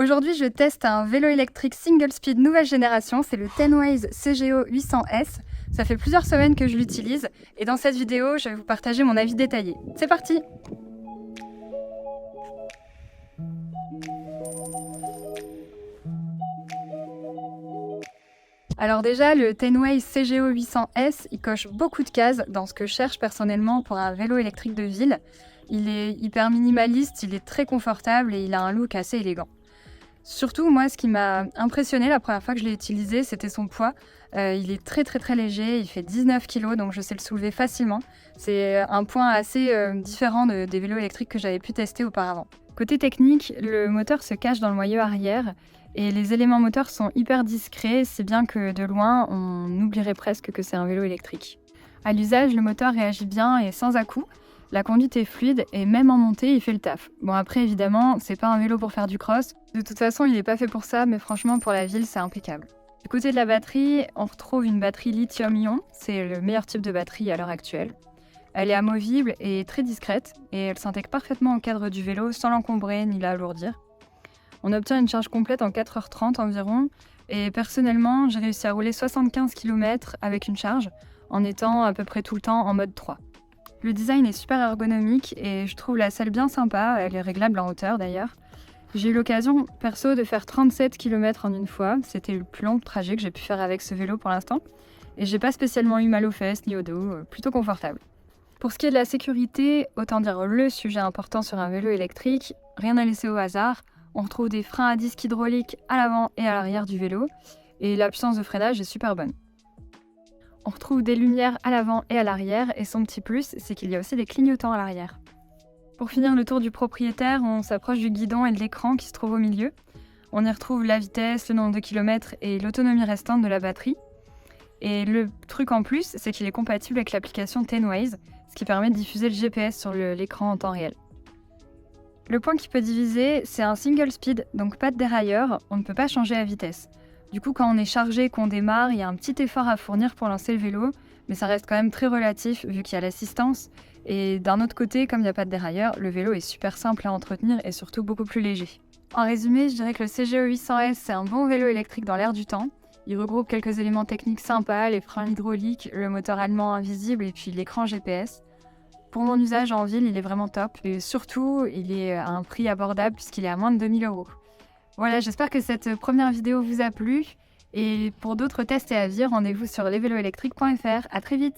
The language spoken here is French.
Aujourd'hui, je teste un vélo électrique single speed nouvelle génération, c'est le Tenways CGO 800S. Ça fait plusieurs semaines que je l'utilise et dans cette vidéo, je vais vous partager mon avis détaillé. C'est parti! Alors déjà, le Tenways CGO 800S, il coche beaucoup de cases dans ce que je cherche personnellement pour un vélo électrique de ville. Il est hyper minimaliste, il est très confortable et il a un look assez élégant. Surtout, moi, ce qui m'a impressionné la première fois que je l'ai utilisé, c'était son poids. Il est très léger, il fait 19 kg, donc je sais le soulever facilement. C'est un point assez différent des vélos électriques que j'avais pu tester auparavant. Côté technique, le moteur se cache dans le moyeu arrière et les éléments moteurs sont hyper discrets, si bien que de loin, on oublierait presque que c'est un vélo électrique. À l'usage, le moteur réagit bien et sans à-coups. La conduite est fluide et même en montée, il fait le taf. Bon après, évidemment, c'est pas un vélo pour faire du cross. De toute façon, il n'est pas fait pour ça, mais franchement, pour la ville, c'est impeccable. Du côté de la batterie, on retrouve une batterie lithium-ion. C'est le meilleur type de batterie à l'heure actuelle. Elle est amovible et très discrète, et elle s'intègre parfaitement au cadre du vélo sans l'encombrer ni l'alourdir. On obtient une charge complète en 4h30 environ, et personnellement, j'ai réussi à rouler 75 km avec une charge, en étant à peu près tout le temps en mode 3. Le design est super ergonomique et je trouve la selle bien sympa, elle est réglable en hauteur d'ailleurs. J'ai eu l'occasion, perso, de faire 37 km en une fois, c'était le plus long trajet que j'ai pu faire avec ce vélo pour l'instant. Et j'ai pas spécialement eu mal aux fesses ni au dos, plutôt confortable. Pour ce qui est de la sécurité, autant dire le sujet important sur un vélo électrique, rien à laisser au hasard. On retrouve des freins à disque hydrauliques à l'avant et à l'arrière du vélo, et la puissance de freinage est super bonne. On retrouve des lumières à l'avant et à l'arrière, et son petit plus, c'est qu'il y a aussi des clignotants à l'arrière. Pour finir le tour du propriétaire, on s'approche du guidon et de l'écran qui se trouve au milieu. On y retrouve la vitesse, le nombre de kilomètres et l'autonomie restante de la batterie. Et le truc en plus, c'est qu'il est compatible avec l'application Tenways, ce qui permet de diffuser le GPS sur l'écran en temps réel. Le point qui peut diviser, c'est un single speed, donc pas de dérailleur, on ne peut pas changer la vitesse. Du coup, quand on est chargé, qu'on démarre, il y a un petit effort à fournir pour lancer le vélo, mais ça reste quand même très relatif vu qu'il y a l'assistance. Et d'un autre côté, comme il n'y a pas de dérailleur, le vélo est super simple à entretenir et surtout beaucoup plus léger. En résumé, je dirais que le CGO 800S, c'est un bon vélo électrique dans l'air du temps. Il regroupe quelques éléments techniques sympas, les freins hydrauliques, le moteur allemand invisible et puis l'écran GPS. Pour mon usage en ville, il est vraiment top. Et surtout, il est à un prix abordable puisqu'il est à moins de 2000 €. Voilà, j'espère que cette première vidéo vous a plu. Et pour d'autres tests et avis, rendez-vous sur lesveloélectriques.fr. À très vite!